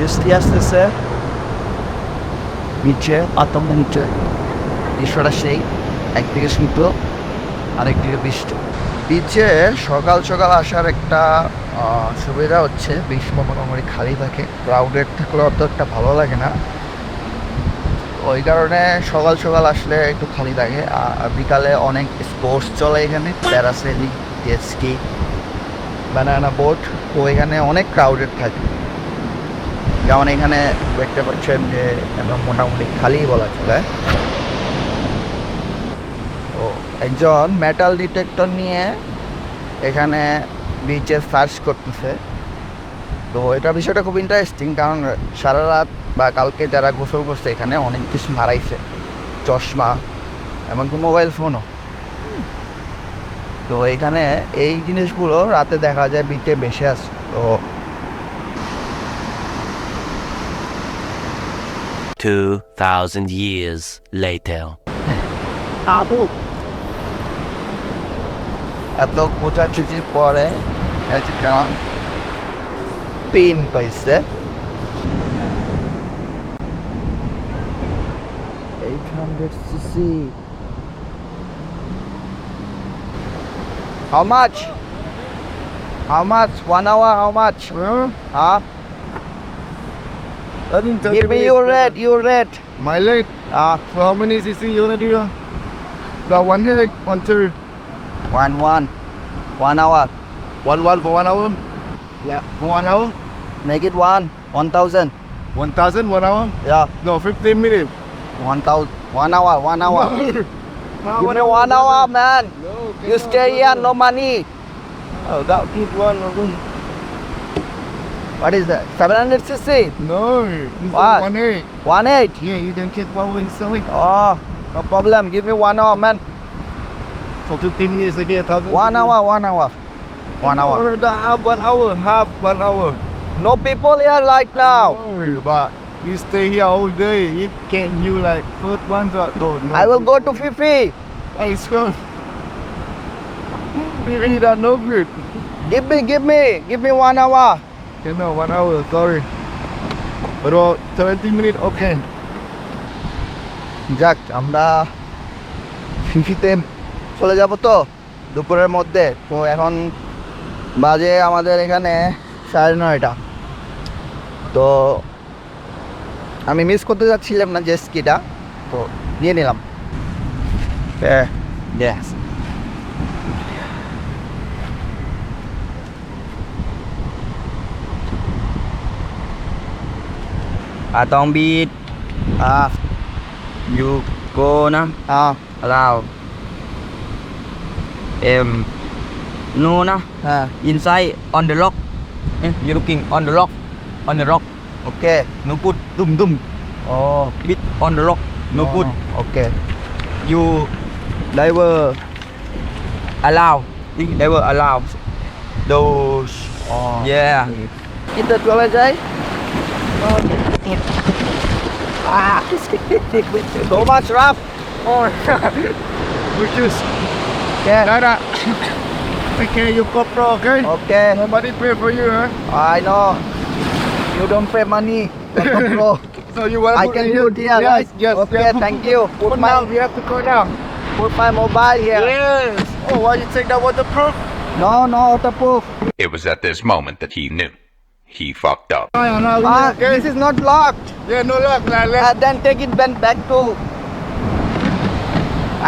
বৃষ্টি আসতেছে বিচে, পাতং বিচে। দৃশ্যটা সেই, একদিকে শীত আরেকদিকে বৃষ্টি। বিচে সকাল সকাল আসার একটা সুবিধা হচ্ছে বিচ মোটামুটি খালি থাকে, ক্রাউডেড থাকলে অত একটা ভালো লাগে না। ওই কারণে সকাল সকাল আসলে একটু খালি থাকে। আর বিকালে অনেক স্পোর্টস চলে এখানে, প্যারাসেলিং, জেট স্কি, বানানা বোট। তো এখানে অনেক ক্রাউডেড থাকে, যেমন এখানে দেখতে পাচ্ছেন যে একদম মোটামুটি খালি বলা চলে। তো একজন মেটাল ডিটেক্টর নিয়ে এখানে বিচে সার্চ করতেছে। তো এটা বিষয়টা খুব ইন্টারেস্টিং, কারণ সারা রাত বা কালকে যারা গোসল করছে এখানে অনেক কিছু হারাইছে, চশমা এমনকি মোবাইল ফোনও। তো এখানে এই জিনিসগুলো রাতে দেখা যায় বিচে বেশি আছে। তো 2,000 years later. এত খোঁচাখুচির পরে একটা পিন পাইছে। 800cc. How much? How much? 1 hour, how much? Huh? Give me your rate, your rate. My leg. So how many cc unit here? The one here, 1 2. 1 hour. 1 for 1 hour. Yeah. For 1 hour. Make it 1,000. 1,000 1 hour. Yeah. No, 15 minutes. 1,000. 1 hour, 1 hour. Give me 1 hour, man. No. You stay here, no money. Oh, that keep one. What is that? 700cc? No. What? 1.8. 1.8? Yeah, you don't get one when selling. Oh, no problem. Give me 1 hour, man. For 15 years, I get 1,000. 1 hour, 1 hour. 1 hour. Or the half 1 hour, half 1 hour. No people here right now. No, but you stay here all day. You can't you like put one or no. I will go to Fifi. Hey, Scott. We really don't know good. Give me 1 hour. Okay, no, 1 hour, sorry. But 70 minutes, okay. যাক, আমরা ফিফিতে চলে যাব তো দুপুরের মধ্যে। তো এখন বাজে আমাদের এখানে 9:30। তো আমি মিস করতে যাচ্ছিলাম না জেট স্কিটা, তো নিয়ে নিলাম। Yes. Patong Beach. You go now. Allow. No now. Inside on the rock. You looking on the rock. On the rock. Okay. No put dum. Oh. Bit on the rock. No put. Okay. You diver allow. Diver allow. Those. Oh. Yeah. Kita jual aja. So much rough. Oh, which is Yeah. Nada. Okay, you GoPro, okay? Okay. Nobody pay for you, huh? I know. You don't pay money. Bro. So you want I can do it here, yes, right? yes. Okay, yes. thank you. Put down. We have to go down. Put my mobile here. Yes. Oh, why you take that waterproof? No, waterproof. It was at this moment that he knew. He fucked up. Okay. This is not locked. Yeah, no luck, like Then take it back to.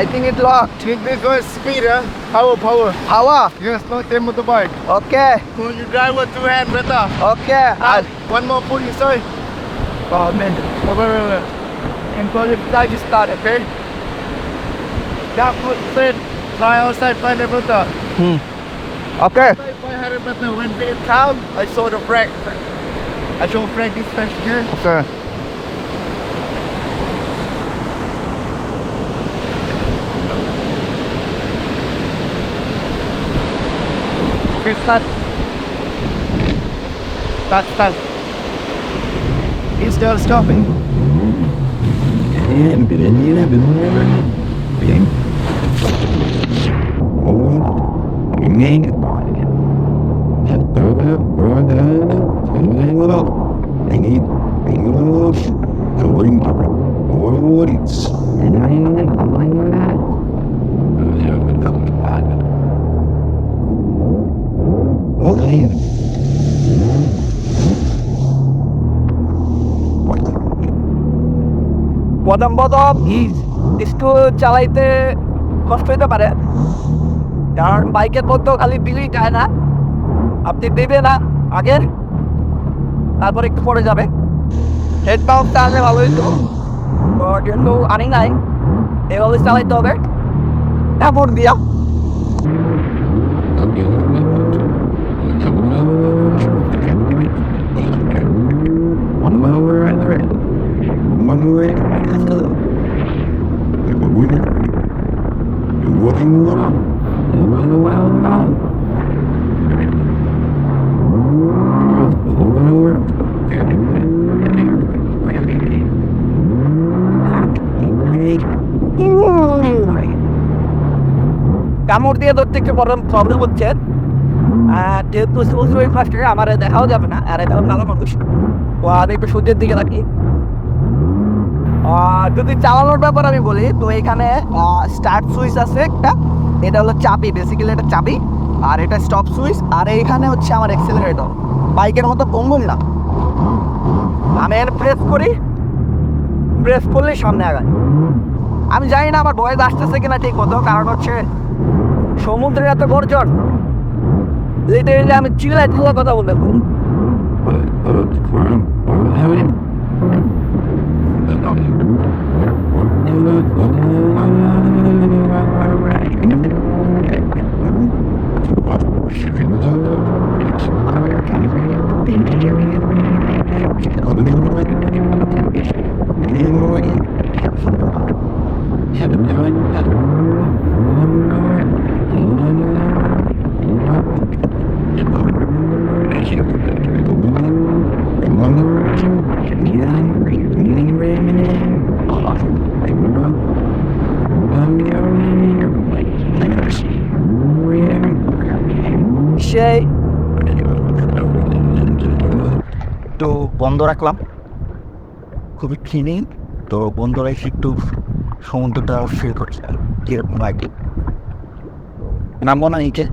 I think it's locked. Take this one speed, huh? Power. Power. Yes, not the motorbike. Okay. So you drive with 2 hands better. Okay. One more pull, you say? Oh man. Wait. And pull it, I just start, okay? That foot straight. Fly outside, find the motor. Okay. 500 meter. When they town, I saw the brake. I saw brake this fast here. Okay. Okay, start. Start. He's still stopping. প্রথম একটু চালাইতে কষ্ট হইতে পারে, কারণ বাইকের মধ্যেও খালি বিলি যায় না, আপনি দেবে না আগের, তারপর একটু পরে যাবে। হেড পাম্পটা আনলে ভালো হইতো, তো কিন্তু আনি নাই, এভাবে চালাইতে হবে এমন দিয়া। কামড় দিয়ে ধরতে একটু বড় প্রবলেম হচ্ছে, যেহেতু ফার্স্টে আমার দেখাও যাবে না, আর এটা ভালো মানুষ, তো আমি একটু সূর্যের দিকে রাখি। যদি চালানোর ব্যাপার আমি বলি, তো এখানে স্টার্ট সুইচ আছে একটা, এটা হলো চাবি, বেসিক্যালি এটা চাবি, আর এটা স্টপ সুইচ, আর এইখানে হচ্ছে আমার এক্সেলারেটর। বাইকের মতো বঙ্গল না, আমি এর প্রেস করি, প্রেস করলেই সামনে আগায়। আমি জানি না আমার ভয়েস আসতেছে কিনা ঠিক মতো, কারণ হচ্ছে সমুদ্রের এত গর্জন, লিটারেলি আমি চিল্লায় চিল্লা কথা বলতে সেই তো বন্ধ রাখলাম, খুবই ক্লিনিং। তো বন্ধ রেখে একটু সমুদ্রটা ফিল করছে, কিরকম লাগে নামবো না নিচে,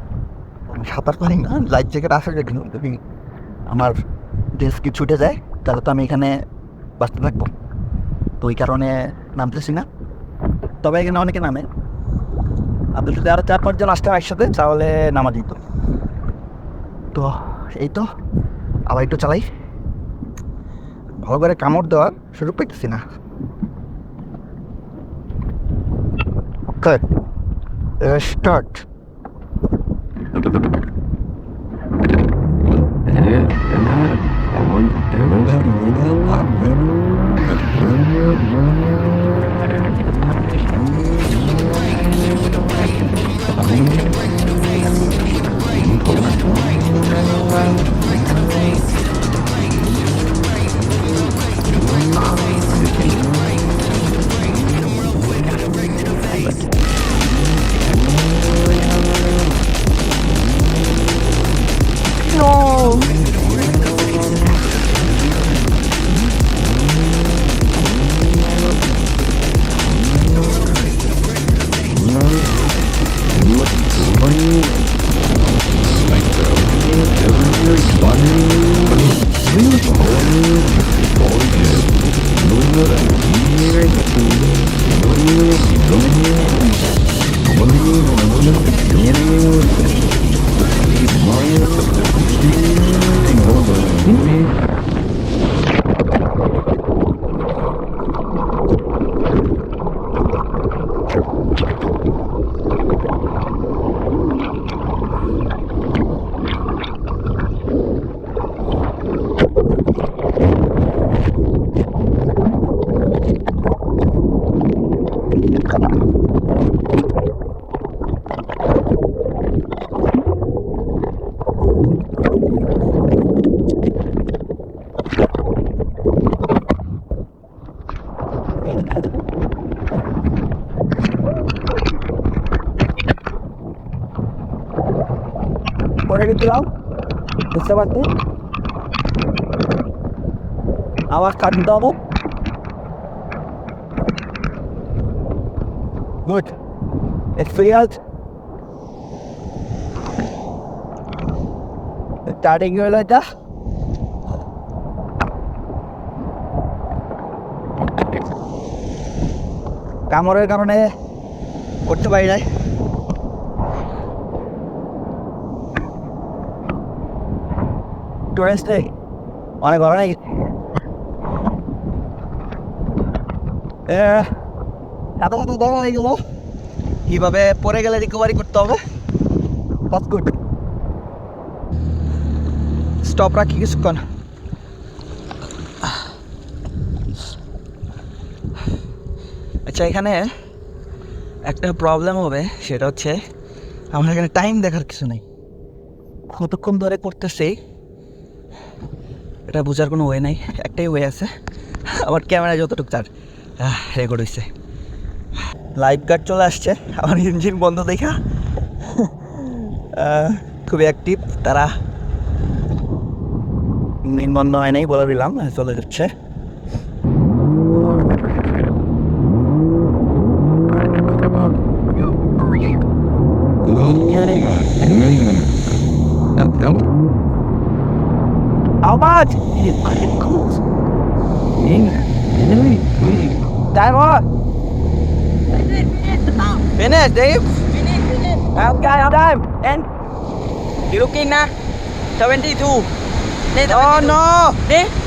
সাঁতার পারি না, লাইফ জ্যাকেট আসা যায়, কিন্তু যদি আমার ড্রেস কি ছুটে যায় তাহলে তো আমি এখানে বাঁচতে থাকবো, তো ওই কারণে নামতেছি না। তবে এখানে অনেকে নামে, আপনি যদি আরও 4-5 জন আসতে একসাথে তাহলে নামা দিত। তো এই তো আবার একটু চালাই, ভালো করে কামড় দেওয়ার সুযোগ পাইতেছি না। স্টার্ট। পরে কিন্তু বুঝতে পারছি Awas kamu. Good. It feels. Starting হলো এটা কামড়ের কারণে করতে পারি নাই টুরিস্টে অনেক ভালো নাকি এত কত দেখা হয়ে গেল কীভাবে পরে গেলে রিকভারি করতে হবে দ্যাটস গুড স্টপ রাখি কিছুক্ষণ আচ্ছা এখানে একটা প্রবলেম হবে সেটা হচ্ছে আমার এখানে টাইম দেখার কিছু নেই কতক্ষণ ধরে করতেছি এটা বোঝার কোনো ওয়ে নাই একটাই ওয়ে আছে আমার ক্যামেরা যতটুকু চার রেকর্ড হয়েছে লাইফ গার্ড চলে আসছে আমার ইঞ্জিন বন্ধ দেখা খুবই অ্যাক্টিভ তারা ইঞ্জিন বন্ধ হয় নাই বলে দিলাম চলে যাচ্ছে How much? Time on. Finish, Dave. Okay, on time. And you looking now? 72. Oh no. Dave.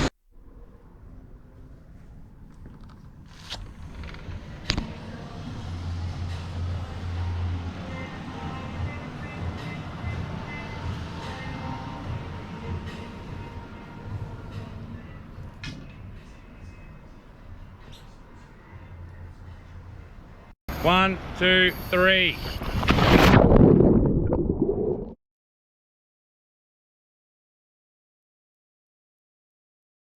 One, two, three.